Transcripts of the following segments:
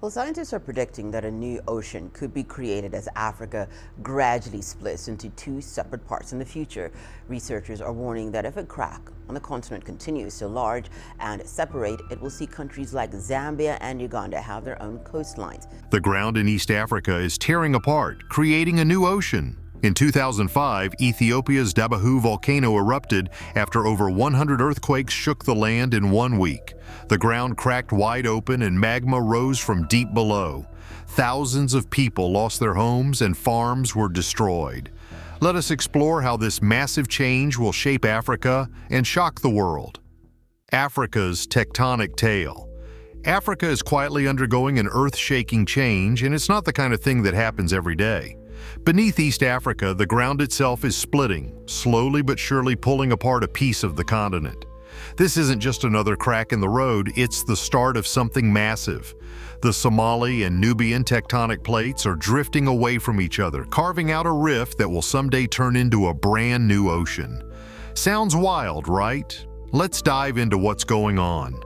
Well, scientists are predicting that a new ocean could be created as Africa gradually splits into two separate parts in the future. Researchers are warning that if a crack on the continent continues to large and separate, it will see countries like Zambia and Uganda have their own coastlines. The ground in East Africa is tearing apart, creating a new ocean. In 2005, Ethiopia's Dabbahu volcano erupted after over 100 earthquakes shook the land in 1 week. The ground cracked wide open and magma rose from deep below. Thousands of people lost their homes and farms were destroyed. Let us explore how this massive change will shape Africa and shock the world. Africa's tectonic tale. Africa is quietly undergoing an earth-shaking change, and it's not the kind of thing that happens every day. Beneath East Africa, the ground itself is splitting, slowly but surely pulling apart a piece of the continent. This isn't just another crack in the road, it's the start of something massive. The Somali and Nubian tectonic plates are drifting away from each other, carving out a rift that will someday turn into a brand new ocean. Sounds wild, right? Let's dive into what's going on.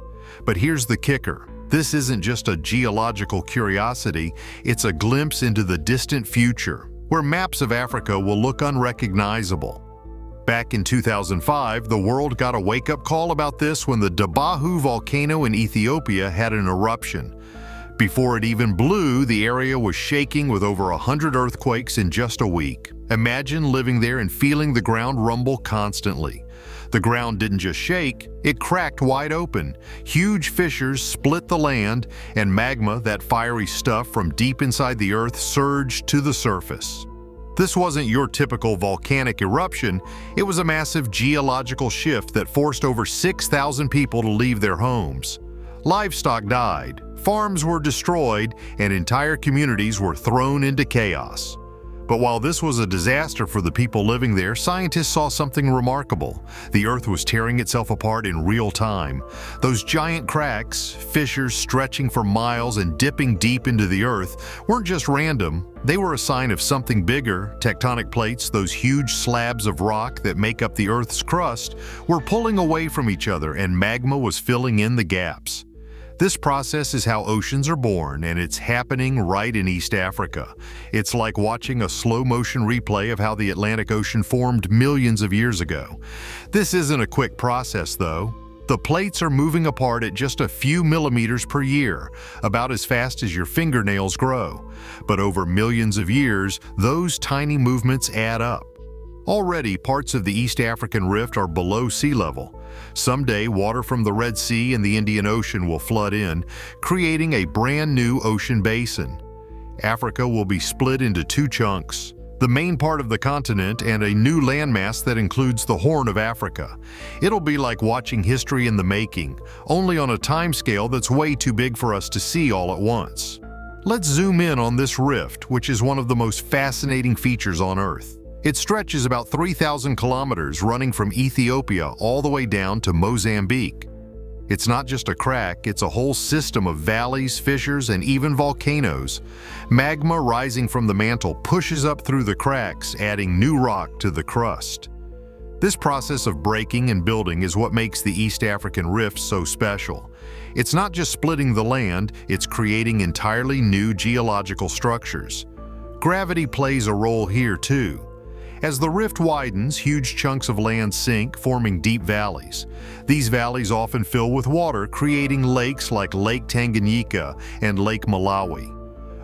But here's the kicker. This isn't just a geological curiosity, it's a glimpse into the distant future, where maps of Africa will look unrecognizable. Back in 2005, the world got a wake-up call about this when the Dabbahu volcano in Ethiopia had an eruption. Before it even blew, the area was shaking with over 100 earthquakes in just a week. Imagine living there and feeling the ground rumble constantly. The ground didn't just shake, it cracked wide open. Huge fissures split the land, and magma, that fiery stuff from deep inside the earth, surged to the surface. This wasn't your typical volcanic eruption, it was a massive geological shift that forced over 6,000 people to leave their homes. Livestock died, farms were destroyed, and entire communities were thrown into chaos. But while this was a disaster for the people living there, scientists saw something remarkable. The Earth was tearing itself apart in real time. Those giant cracks, fissures stretching for miles and dipping deep into the Earth, weren't just random. They were a sign of something bigger. Tectonic plates, those huge slabs of rock that make up the Earth's crust, were pulling away from each other, and magma was filling in the gaps. This process is how oceans are born, and it's happening right in East Africa. It's like watching a slow-motion replay of how the Atlantic Ocean formed millions of years ago. This isn't a quick process, though. The plates are moving apart at just a few millimeters per year, about as fast as your fingernails grow. But over millions of years, those tiny movements add up. Already, parts of the East African Rift are below sea level. Someday, water from the Red Sea and the Indian Ocean will flood in, creating a brand new ocean basin. Africa will be split into two chunks, the main part of the continent and a new landmass that includes the Horn of Africa. It'll be like watching history in the making, only on a timescale that's way too big for us to see all at once. Let's zoom in on this rift, which is one of the most fascinating features on Earth. It stretches about 3,000 kilometers, running from Ethiopia all the way down to Mozambique. It's not just a crack, it's a whole system of valleys, fissures, and even volcanoes. Magma rising from the mantle pushes up through the cracks, adding new rock to the crust. This process of breaking and building is what makes the East African Rift so special. It's not just splitting the land, it's creating entirely new geological structures. Gravity plays a role here too. As the rift widens, huge chunks of land sink, forming deep valleys. These valleys often fill with water, creating lakes like Lake Tanganyika and Lake Malawi.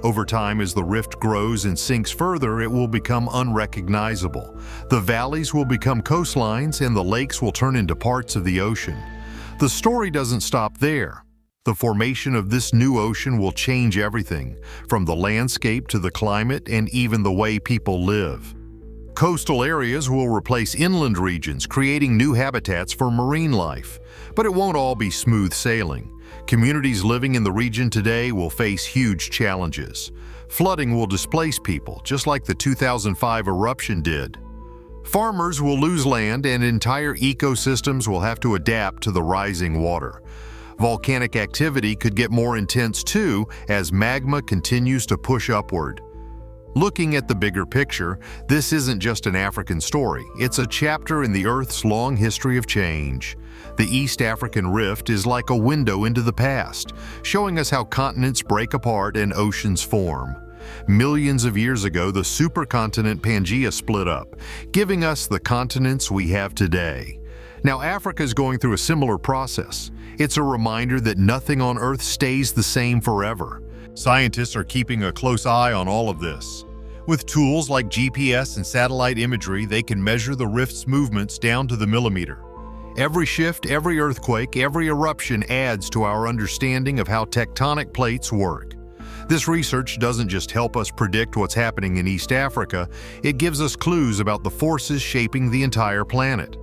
Over time, as the rift grows and sinks further, it will become unrecognizable. The valleys will become coastlines, and the lakes will turn into parts of the ocean. The story doesn't stop there. The formation of this new ocean will change everything, from the landscape to the climate and even the way people live. Coastal areas will replace inland regions, creating new habitats for marine life. But it won't all be smooth sailing. Communities living in the region today will face huge challenges. Flooding will displace people, just like the 2005 eruption did. Farmers will lose land, and entire ecosystems will have to adapt to the rising water. Volcanic activity could get more intense too, as magma continues to push upward. Looking at the bigger picture, this isn't just an African story, it's a chapter in the Earth's long history of change. The East African Rift is like a window into the past, showing us how continents break apart and oceans form. Millions of years ago, the supercontinent Pangaea split up, giving us the continents we have today. Now, Africa is going through a similar process. It's a reminder that nothing on Earth stays the same forever. Scientists are keeping a close eye on all of this. With tools like GPS and satellite imagery, they can measure the rift's movements down to the millimeter. Every shift, every earthquake, every eruption adds to our understanding of how tectonic plates work. This research doesn't just help us predict what's happening in East Africa, it gives us clues about the forces shaping the entire planet.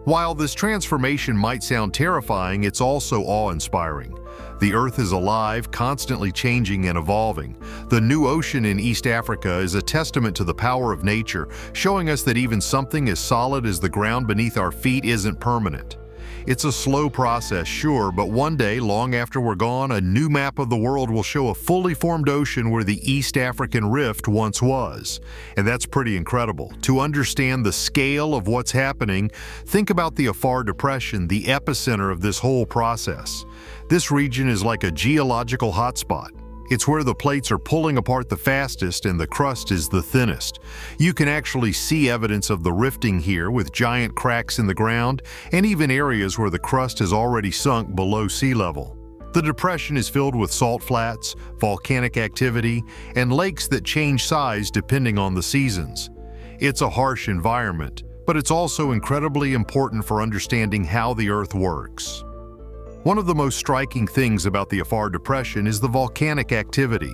While this transformation might sound terrifying, it's also awe-inspiring. The Earth is alive, constantly changing and evolving. The new ocean in East Africa is a testament to the power of nature, showing us that even something as solid as the ground beneath our feet isn't permanent. It's a slow process, sure, but one day, long after we're gone, a new map of the world will show a fully formed ocean where the East African Rift once was. And that's pretty incredible. To understand the scale of what's happening, think about the Afar Depression, the epicenter of this whole process. This region is like a geological hotspot. It's where the plates are pulling apart the fastest and the crust is the thinnest. You can actually see evidence of the rifting here with giant cracks in the ground and even areas where the crust has already sunk below sea level. The depression is filled with salt flats, volcanic activity, and lakes that change size depending on the seasons. It's a harsh environment, but it's also incredibly important for understanding how the Earth works. One of the most striking things about the Afar Depression is the volcanic activity.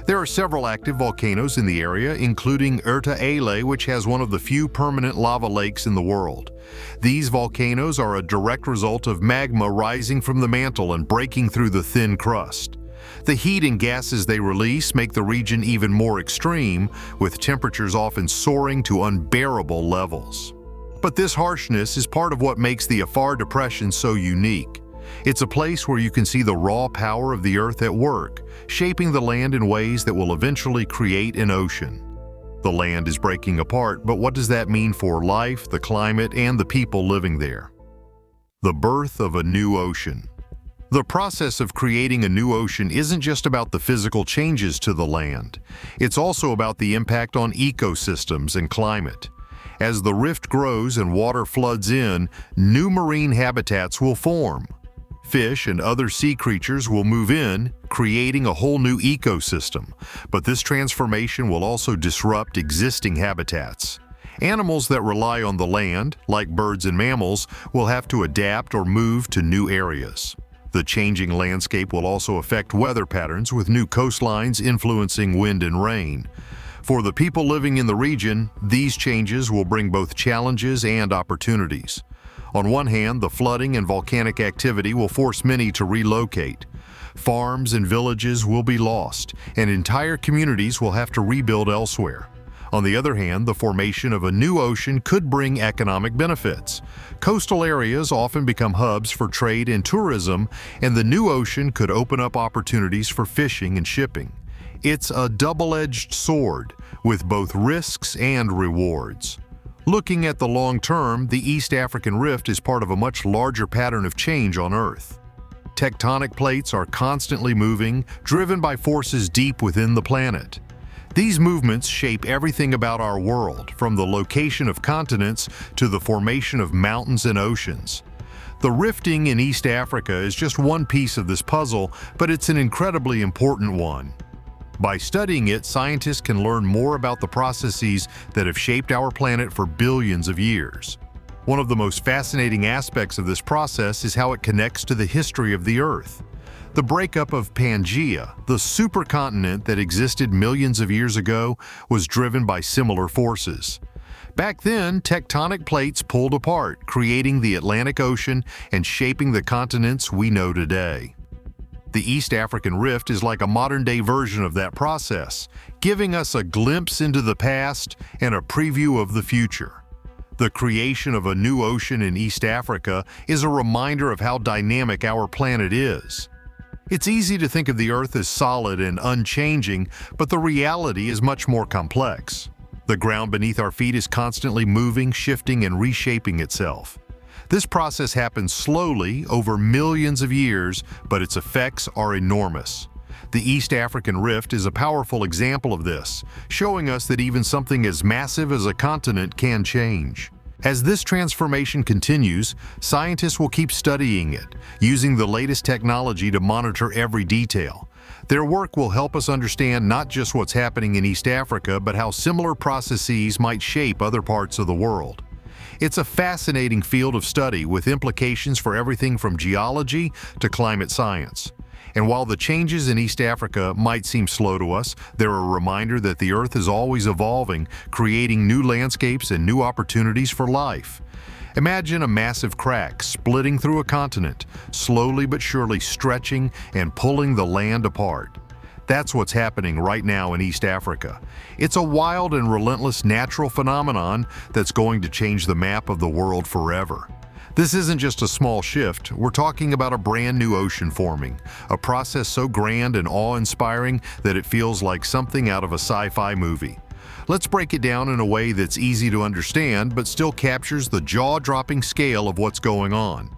There are several active volcanoes in the area, including erupted, which has one of the few permanent lava lakes in the world. These volcanoes are a direct result of magma rising from the mantle and breaking through the thin crust. The heat and gases they release make the region even more extreme, with temperatures often soaring to unbearable levels. But this harshness is part of what makes the Afar Depression so unique. It's a place where you can see the raw power of the Earth at work, shaping the land in ways that will eventually create an ocean. The land is breaking apart, but what does that mean for life, the climate, and the people living there? The birth of a new ocean. The process of creating a new ocean isn't just about the physical changes to the land. It's also about the impact on ecosystems and climate. As the rift grows and water floods in, new marine habitats will form. Fish and other sea creatures will move in, creating a whole new ecosystem. But this transformation will also disrupt existing habitats. Animals that rely on the land, like birds and mammals, will have to adapt or move to new areas. The changing landscape will also affect weather patterns, with new coastlines influencing wind and rain. For the people living in the region, these changes will bring both challenges and opportunities. On one hand, the flooding and volcanic activity will force many to relocate. Farms and villages will be lost, and entire communities will have to rebuild elsewhere. On the other hand, the formation of a new ocean could bring economic benefits. Coastal areas often become hubs for trade and tourism, and the new ocean could open up opportunities for fishing and shipping. It's a double-edged sword, with both risks and rewards. Looking at the long term, the East African Rift is part of a much larger pattern of change on Earth. Tectonic plates are constantly moving, driven by forces deep within the planet. These movements shape everything about our world, from the location of continents to the formation of mountains and oceans. The rifting in East Africa is just one piece of this puzzle, but it's an incredibly important one. By studying it, scientists can learn more about the processes that have shaped our planet for billions of years. One of the most fascinating aspects of this process is how it connects to the history of the Earth. The breakup of Pangaea, the supercontinent that existed millions of years ago, was driven by similar forces. Back then, tectonic plates pulled apart, creating the Atlantic Ocean and shaping the continents we know today. The East African Rift is like a modern-day version of that process, giving us a glimpse into the past and a preview of the future. The creation of a new ocean in East Africa is a reminder of how dynamic our planet is. It's easy to think of the Earth as solid and unchanging, but the reality is much more complex. The ground beneath our feet is constantly moving, shifting, and reshaping itself. This process happens slowly over millions of years, but its effects are enormous. The East African Rift is a powerful example of this, showing us that even something as massive as a continent can change. As this transformation continues, scientists will keep studying it, using the latest technology to monitor every detail. Their work will help us understand not just what's happening in East Africa, but how similar processes might shape other parts of the world. It's a fascinating field of study with implications for everything from geology to climate science. And while the changes in East Africa might seem slow to us, they're a reminder that the Earth is always evolving, creating new landscapes and new opportunities for life. Imagine a massive crack splitting through a continent, slowly but surely stretching and pulling the land apart. That's what's happening right now in East Africa. It's a wild and relentless natural phenomenon that's going to change the map of the world forever. This isn't just a small shift, we're talking about a brand new ocean forming, a process so grand and awe-inspiring that it feels like something out of a sci-fi movie. Let's break it down in a way that's easy to understand but still captures the jaw-dropping scale of what's going on.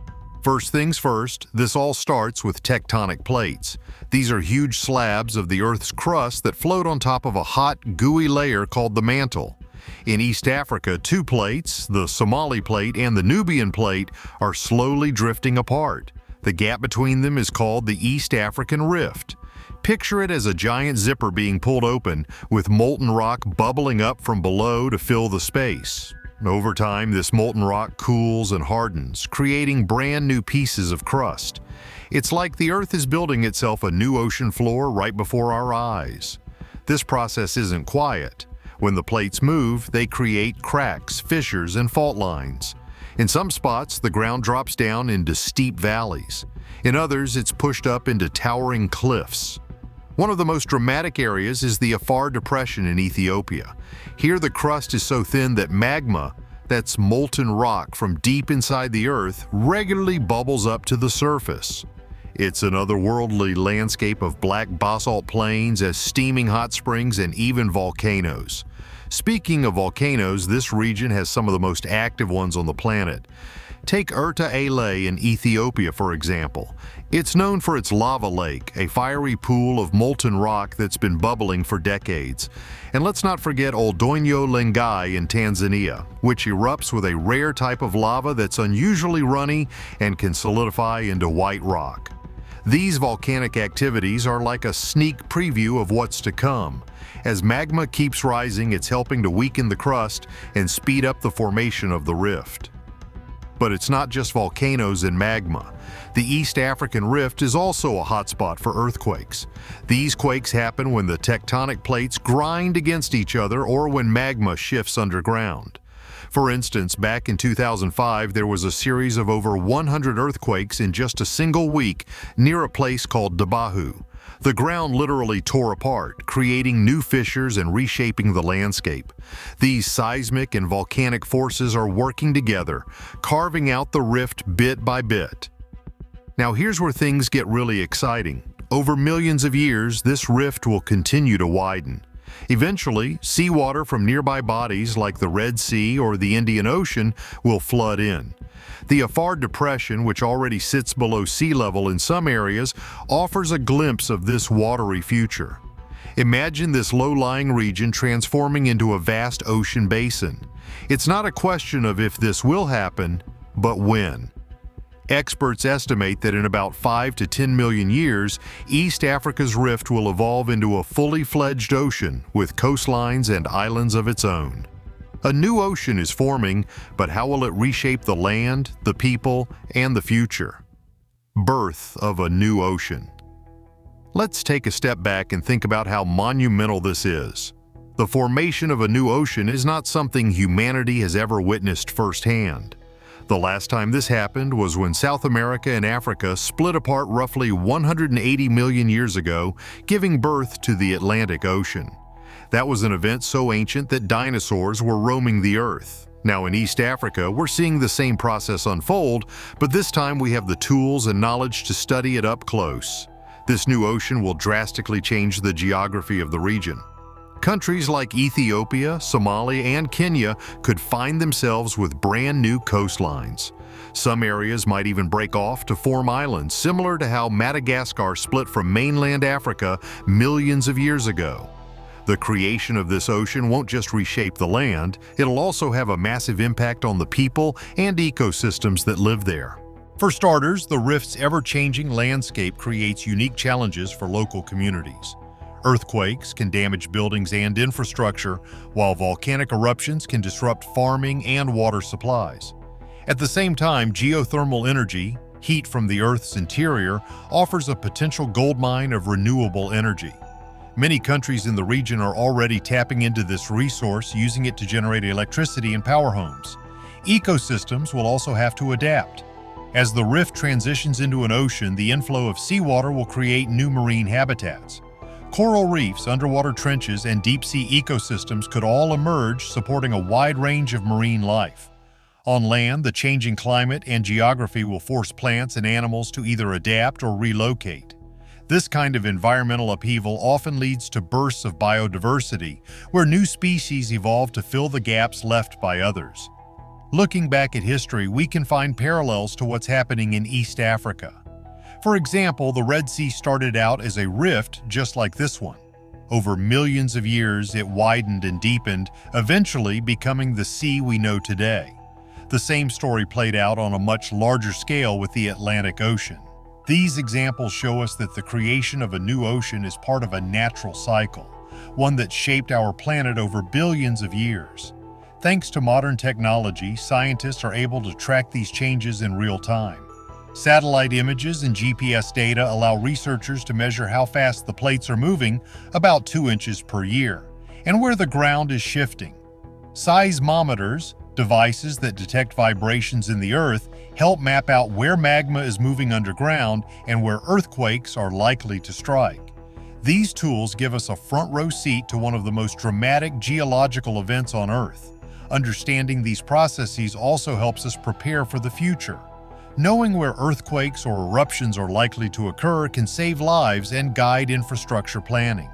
First things first, this all starts with tectonic plates. These are huge slabs of the Earth's crust that float on top of a hot, gooey layer called the mantle. In East Africa, two plates, the Somali plate and the Nubian plate, are slowly drifting apart. The gap between them is called the East African Rift. Picture it as a giant zipper being pulled open, with molten rock bubbling up from below to fill the space. Over time, this molten rock cools and hardens, creating brand new pieces of crust. It's like the Earth is building itself a new ocean floor right before our eyes. This process isn't quiet. When the plates move, they create cracks, fissures, and fault lines. In some spots, the ground drops down into steep valleys. In others, it's pushed up into towering cliffs. One of the most dramatic areas is the Afar Depression in Ethiopia. Here the crust is so thin that magma, that's molten rock from deep inside the Earth, regularly bubbles up to the surface. It's an otherworldly landscape of black basalt plains as steaming hot springs and even volcanoes. Speaking of volcanoes, this region has some of the most active ones on the planet. Take Erta Ale in Ethiopia, for example. It's known for its lava lake, a fiery pool of molten rock that's been bubbling for decades. And let's not forget Oldonyo Lengai in Tanzania, which erupts with a rare type of lava that's unusually runny and can solidify into white rock. These volcanic activities are like a sneak preview of what's to come. As magma keeps rising, it's helping to weaken the crust and speed up the formation of the rift. But it's not just volcanoes and magma. The East African Rift is also a hotspot for earthquakes. These quakes happen when the tectonic plates grind against each other or when magma shifts underground. For instance, back in 2005, there was a series of over 100 earthquakes in just a single week near a place called Dabbahu. The ground literally tore apart, creating new fissures and reshaping the landscape. These seismic and volcanic forces are working together, carving out the rift bit by bit. Now here's where things get really exciting. Over millions of years, this rift will continue to widen. Eventually, seawater from nearby bodies like the Red Sea or the Indian Ocean will flood in. The Afar Depression, which already sits below sea level in some areas, offers a glimpse of this watery future. Imagine this low-lying region transforming into a vast ocean basin. It's not a question of if this will happen, but when. Experts estimate that in about 5 to 10 million years, East Africa's rift will evolve into a fully fledged ocean with coastlines and islands of its own. A new ocean is forming, but how will it reshape the land, the people, and the future? Birth of a new ocean. Let's take a step back and think about how monumental this is. The formation of a new ocean is not something humanity has ever witnessed firsthand. The last time this happened was when South America and Africa split apart roughly 180 million years ago, giving birth to the Atlantic Ocean. That was an event so ancient that dinosaurs were roaming the Earth. Now in East Africa, we're seeing the same process unfold, but this time we have the tools and knowledge to study it up close. This new ocean will drastically change the geography of the region. Countries like Ethiopia, Somalia, and Kenya could find themselves with brand new coastlines. Some areas might even break off to form islands, similar to how Madagascar split from mainland Africa millions of years ago. The creation of this ocean won't just reshape the land, it'll also have a massive impact on the people and ecosystems that live there. For starters, the rift's ever-changing landscape creates unique challenges for local communities. Earthquakes can damage buildings and infrastructure, while volcanic eruptions can disrupt farming and water supplies. At the same time, geothermal energy, heat from the Earth's interior, offers a potential goldmine of renewable energy. Many countries in the region are already tapping into this resource, using it to generate electricity and power homes. Ecosystems will also have to adapt. As the rift transitions into an ocean, the inflow of seawater will create new marine habitats. Coral reefs, underwater trenches, and deep-sea ecosystems could all emerge, supporting a wide range of marine life. On land, the changing climate and geography will force plants and animals to either adapt or relocate. This kind of environmental upheaval often leads to bursts of biodiversity, where new species evolve to fill the gaps left by others. Looking back at history, we can find parallels to what's happening in East Africa. For example, the Red Sea started out as a rift just like this one. Over millions of years, it widened and deepened, eventually becoming the sea we know today. The same story played out on a much larger scale with the Atlantic Ocean. These examples show us that the creation of a new ocean is part of a natural cycle, one that shaped our planet over billions of years. Thanks to modern technology, scientists are able to track these changes in real time. Satellite images and GPS data allow researchers to measure how fast the plates are moving, about 2 inches per year, and where the ground is shifting. Seismometers, devices that detect vibrations in the Earth, help map out where magma is moving underground and where earthquakes are likely to strike. These tools give us a front-row seat to one of the most dramatic geological events on Earth. Understanding these processes also helps us prepare for the future. Knowing where earthquakes or eruptions are likely to occur can save lives and guide infrastructure planning.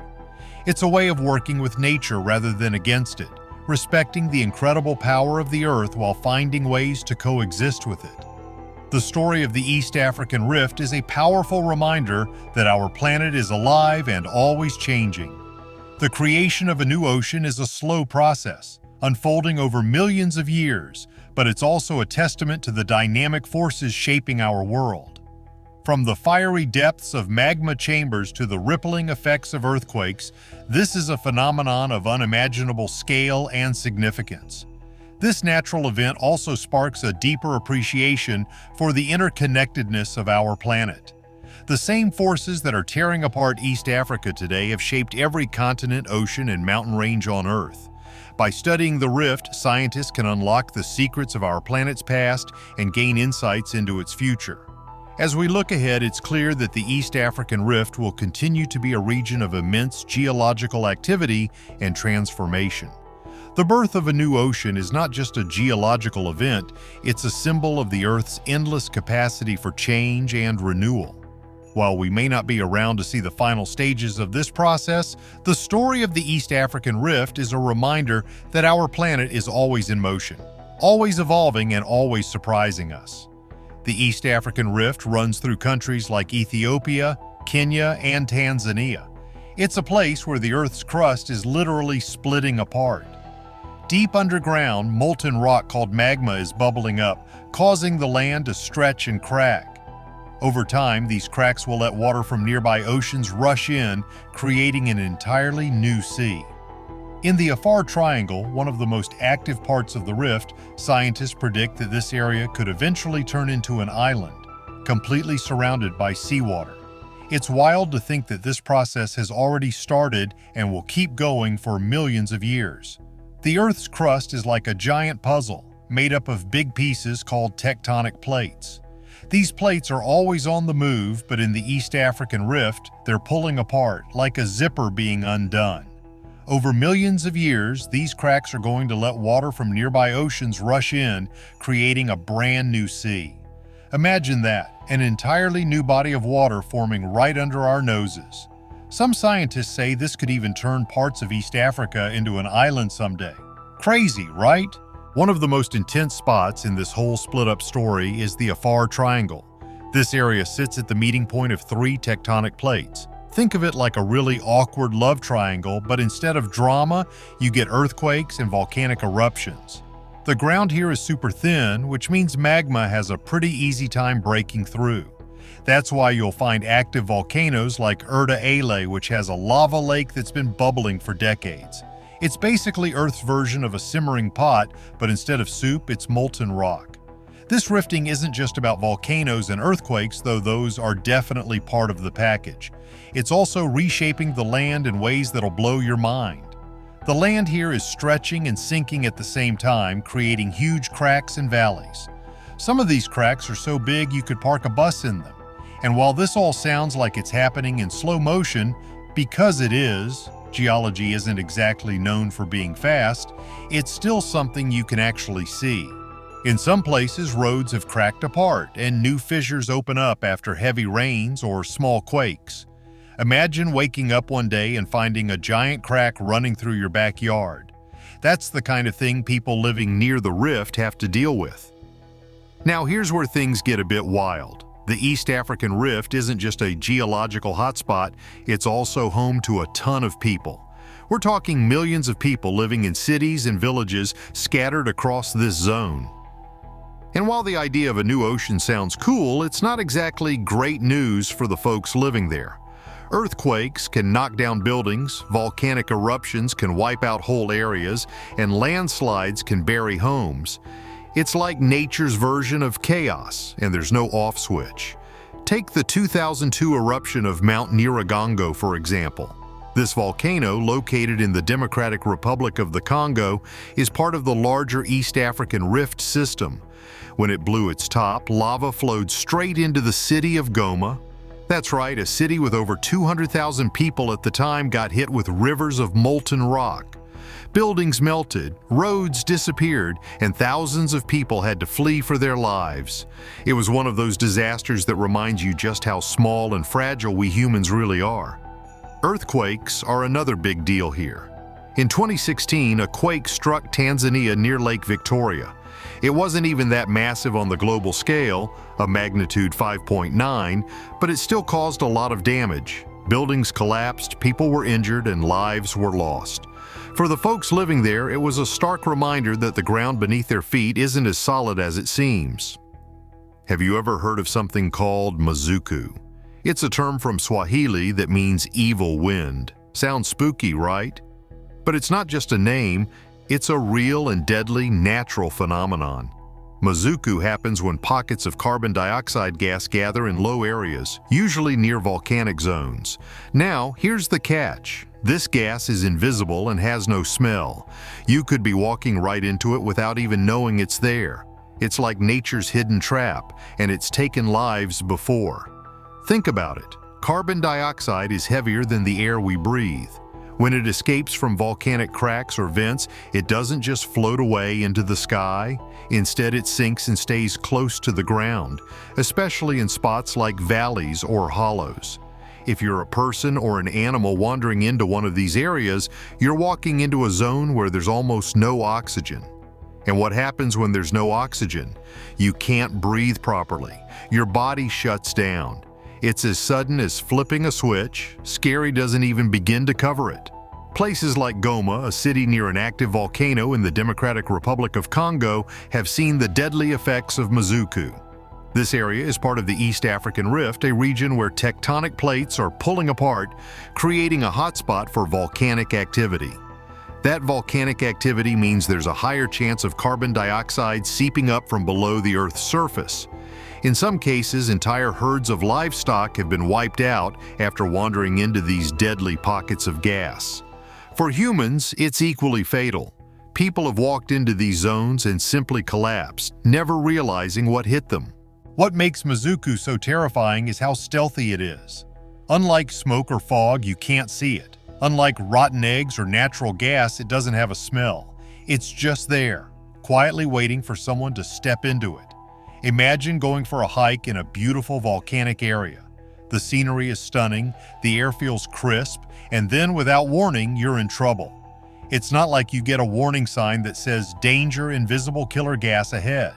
It's a way of working with nature rather than against it, respecting the incredible power of the Earth while finding ways to coexist with it. The story of the East African Rift is a powerful reminder that our planet is alive and always changing. The creation of a new ocean is a slow process, unfolding over millions of years, but it's also a testament to the dynamic forces shaping our world. From the fiery depths of magma chambers to the rippling effects of earthquakes, this is a phenomenon of unimaginable scale and significance. This natural event also sparks a deeper appreciation for the interconnectedness of our planet. The same forces that are tearing apart East Africa today have shaped every continent, ocean, and mountain range on Earth. By studying the rift, scientists can unlock the secrets of our planet's past and gain insights into its future. As we look ahead, it's clear that the East African Rift will continue to be a region of immense geological activity and transformation. The birth of a new ocean is not just a geological event, it's a symbol of the Earth's endless capacity for change and renewal. While we may not be around to see the final stages of this process, the story of the East African Rift is a reminder that our planet is always in motion, always evolving and always surprising us. The East African Rift runs through countries like Ethiopia, Kenya, and Tanzania. It's a place where the Earth's crust is literally splitting apart. Deep underground, molten rock called magma is bubbling up, causing the land to stretch and crack. Over time, these cracks will let water from nearby oceans rush in, creating an entirely new sea. In the Afar Triangle, one of the most active parts of the rift, scientists predict that this area could eventually turn into an island, completely surrounded by seawater. It's wild to think that this process has already started and will keep going for millions of years. The Earth's crust is like a giant puzzle, made up of big pieces called tectonic plates. These plates are always on the move, but in the East African Rift, they're pulling apart, like a zipper being undone. Over millions of years, these cracks are going to let water from nearby oceans rush in, creating a brand new sea. Imagine that, an entirely new body of water forming right under our noses. Some scientists say this could even turn parts of East Africa into an island someday. Crazy, right? One of the most intense spots in this whole split-up story is the Afar Triangle. This area sits at the meeting point of three tectonic plates. Think of it like a really awkward love triangle, but instead of drama, you get earthquakes and volcanic eruptions. The ground here is super thin, which means magma has a pretty easy time breaking through. That's why you'll find active volcanoes like Erupted, which has a lava lake that's been bubbling for decades. It's basically Earth's version of a simmering pot, but instead of soup, it's molten rock. This rifting isn't just about volcanoes and earthquakes, though those are definitely part of the package. It's also reshaping the land in ways that'll blow your mind. The land here is stretching and sinking at the same time, creating huge cracks and valleys. Some of these cracks are so big you could park a bus in them. And while this all sounds like it's happening in slow motion, because it is, geology isn't exactly known for being fast, it's still something you can actually see. In some places, roads have cracked apart and new fissures open up after heavy rains or small quakes. Imagine waking up one day and finding a giant crack running through your backyard. That's the kind of thing people living near the rift have to deal with. Now here's where things get a bit wild. The East African Rift isn't just a geological hotspot, it's also home to a ton of people. We're talking millions of people living in cities and villages scattered across this zone. And while the idea of a new ocean sounds cool, it's not exactly great news for the folks living there. Earthquakes can knock down buildings, volcanic eruptions can wipe out whole areas, and landslides can bury homes. It's like nature's version of chaos, and there's no off switch. Take the 2002 eruption of Mount Nyiragongo, for example. This volcano, located in the Democratic Republic of the Congo, is part of the larger East African Rift system. When it blew its top, lava flowed straight into the city of Goma. That's right, a city with over 200,000 people at the time got hit with rivers of molten rock. Buildings melted, roads disappeared, and thousands of people had to flee for their lives. It was one of those disasters that reminds you just how small and fragile we humans really are. Earthquakes are another big deal here. In 2016, a quake struck Tanzania near Lake Victoria. It wasn't even that massive on the global scale, a magnitude 5.9, but it still caused a lot of damage. Buildings collapsed, people were injured, and lives were lost. For the folks living there, it was a stark reminder that the ground beneath their feet isn't as solid as it seems. Have you ever heard of something called Mazuku? It's a term from Swahili that means evil wind. Sounds spooky, right? But it's not just a name, it's a real and deadly natural phenomenon. Mazuku happens when pockets of carbon dioxide gas gather in low areas, usually near volcanic zones. Now, here's the catch. This gas is invisible and has no smell. You could be walking right into it without even knowing it's there. It's like nature's hidden trap, and it's taken lives before. Think about it. Carbon dioxide is heavier than the air we breathe. When it escapes from volcanic cracks or vents, it doesn't just float away into the sky. Instead, it sinks and stays close to the ground, especially in spots like valleys or hollows. If you're a person or an animal wandering into one of these areas, you're walking into a zone where there's almost no oxygen. And what happens when there's no oxygen? You can't breathe properly. Your body shuts down. It's as sudden as flipping a switch. Scary doesn't even begin to cover it. Places like Goma, a city near an active volcano in the Democratic Republic of Congo, have seen the deadly effects of Mazuku. This area is part of the East African Rift, a region where tectonic plates are pulling apart, creating a hotspot for volcanic activity. That volcanic activity means there's a higher chance of carbon dioxide seeping up from below the Earth's surface. In some cases, entire herds of livestock have been wiped out after wandering into these deadly pockets of gas. For humans, it's equally fatal. People have walked into these zones and simply collapsed, never realizing what hit them. What makes Mazuku so terrifying is how stealthy it is. Unlike smoke or fog, you can't see it. Unlike rotten eggs or natural gas, it doesn't have a smell. It's just there, quietly waiting for someone to step into it. Imagine going for a hike in a beautiful volcanic area. The scenery is stunning, the air feels crisp, and then without warning, you're in trouble. It's not like you get a warning sign that says danger, invisible killer gas ahead.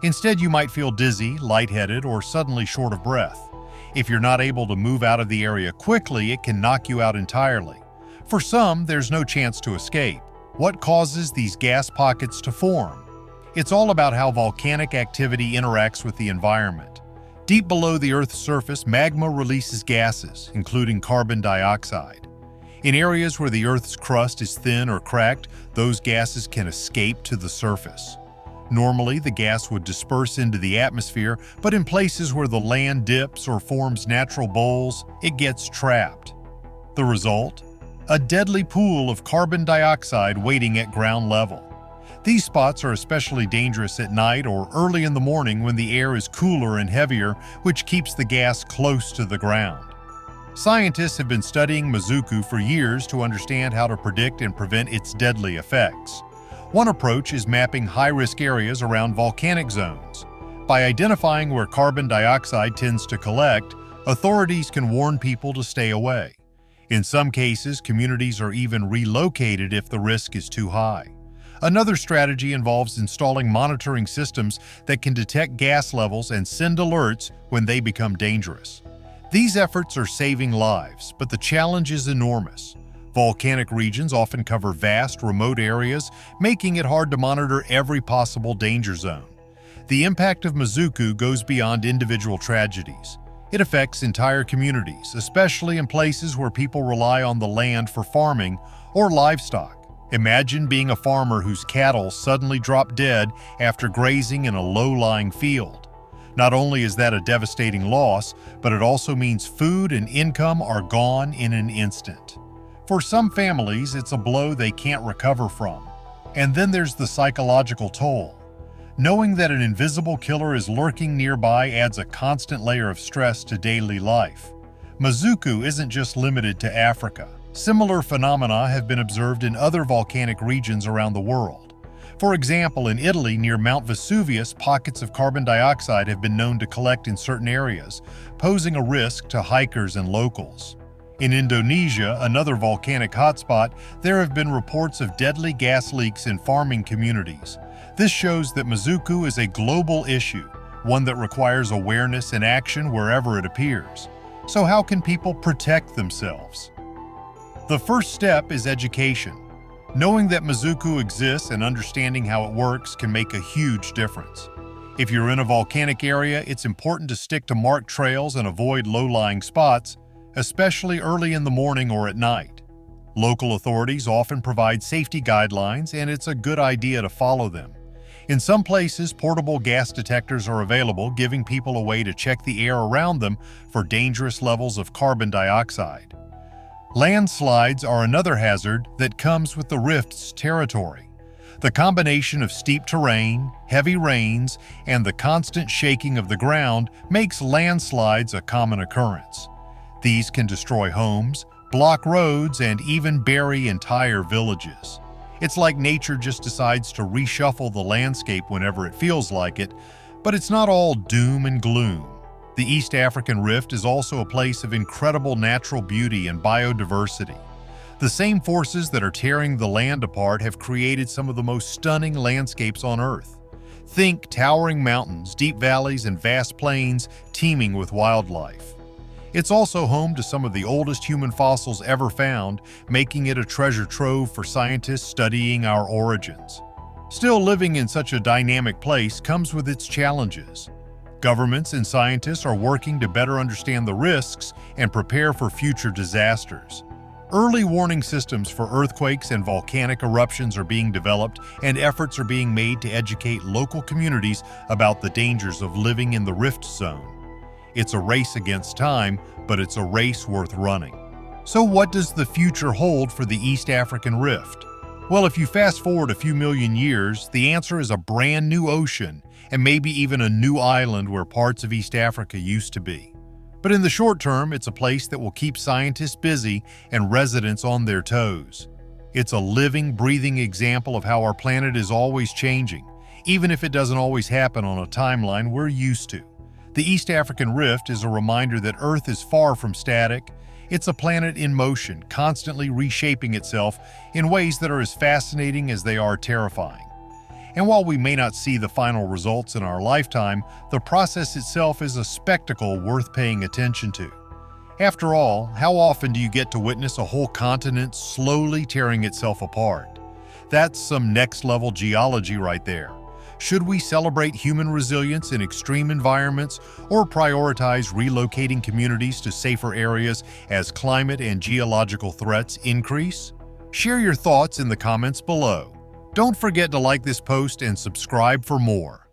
Instead, you might feel dizzy, lightheaded, or suddenly short of breath. If you're not able to move out of the area quickly, it can knock you out entirely. For some, there's no chance to escape. What causes these gas pockets to form? It's all about how volcanic activity interacts with the environment. Deep below the Earth's surface, magma releases gases, including carbon dioxide. In areas where the Earth's crust is thin or cracked, those gases can escape to the surface. Normally, the gas would disperse into the atmosphere, but in places where the land dips or forms natural bowls, it gets trapped. The result? A deadly pool of carbon dioxide waiting at ground level. These spots are especially dangerous at night or early in the morning when the air is cooler and heavier, which keeps the gas close to the ground. Scientists have been studying Mazuku for years to understand how to predict and prevent its deadly effects. One approach is mapping high-risk areas around volcanic zones. By identifying where carbon dioxide tends to collect, authorities can warn people to stay away. In some cases, communities are even relocated if the risk is too high. Another strategy involves installing monitoring systems that can detect gas levels and send alerts when they become dangerous. These efforts are saving lives, but the challenge is enormous. Volcanic regions often cover vast, remote areas, making it hard to monitor every possible danger zone. The impact of Mazuku goes beyond individual tragedies. It affects entire communities, especially in places where people rely on the land for farming or livestock. Imagine being a farmer whose cattle suddenly drop dead after grazing in a low-lying field. Not only is that a devastating loss, but it also means food and income are gone in an instant. For some families, it's a blow they can't recover from. And then there's the psychological toll. Knowing that an invisible killer is lurking nearby adds a constant layer of stress to daily life. Mazuku isn't just limited to Africa. Similar phenomena have been observed in other volcanic regions around the world. For example, in Italy, near Mount Vesuvius, pockets of carbon dioxide have been known to collect in certain areas, posing a risk to hikers and locals. In Indonesia, another volcanic hotspot, there have been reports of deadly gas leaks in farming communities. This shows that Mazuku is a global issue, one that requires awareness and action wherever it appears. So how can people protect themselves? The first step is education. Knowing that Mazuku exists and understanding how it works can make a huge difference. If you're in a volcanic area, it's important to stick to marked trails and avoid low-lying spots, especially early in the morning or at night. Local authorities often provide safety guidelines, and it's a good idea to follow them. In some places, portable gas detectors are available, giving people a way to check the air around them for dangerous levels of carbon dioxide. Landslides are another hazard that comes with the rift's territory. The combination of steep terrain, heavy rains, and the constant shaking of the ground makes landslides a common occurrence. These can destroy homes, block roads, and even bury entire villages. It's like nature just decides to reshuffle the landscape whenever it feels like it, but it's not all doom and gloom. The East African Rift is also a place of incredible natural beauty and biodiversity. The same forces that are tearing the land apart have created some of the most stunning landscapes on Earth. Think towering mountains, deep valleys, and vast plains teeming with wildlife. It's also home to some of the oldest human fossils ever found, making it a treasure trove for scientists studying our origins. Still, living in such a dynamic place comes with its challenges. Governments and scientists are working to better understand the risks and prepare for future disasters. Early warning systems for earthquakes and volcanic eruptions are being developed, and efforts are being made to educate local communities about the dangers of living in the rift zone. It's a race against time, but it's a race worth running. So what does the future hold for the East African Rift? Well, if you fast forward a few million years, the answer is a brand new ocean, and maybe even a new island where parts of East Africa used to be. But in the short term, it's a place that will keep scientists busy and residents on their toes. It's a living, breathing example of how our planet is always changing, even if it doesn't always happen on a timeline we're used to. The East African Rift is a reminder that Earth is far from static, It's a planet in motion, constantly reshaping itself in ways that are as fascinating as they are terrifying. And while we may not see the final results in our lifetime, the process itself is a spectacle worth paying attention to. After all, how often do you get to witness a whole continent slowly tearing itself apart? That's some next-level geology right there. Should we celebrate human resilience in extreme environments or prioritize relocating communities to safer areas as climate and geological threats increase? Share your thoughts in the comments below. Don't forget to like this post and subscribe for more.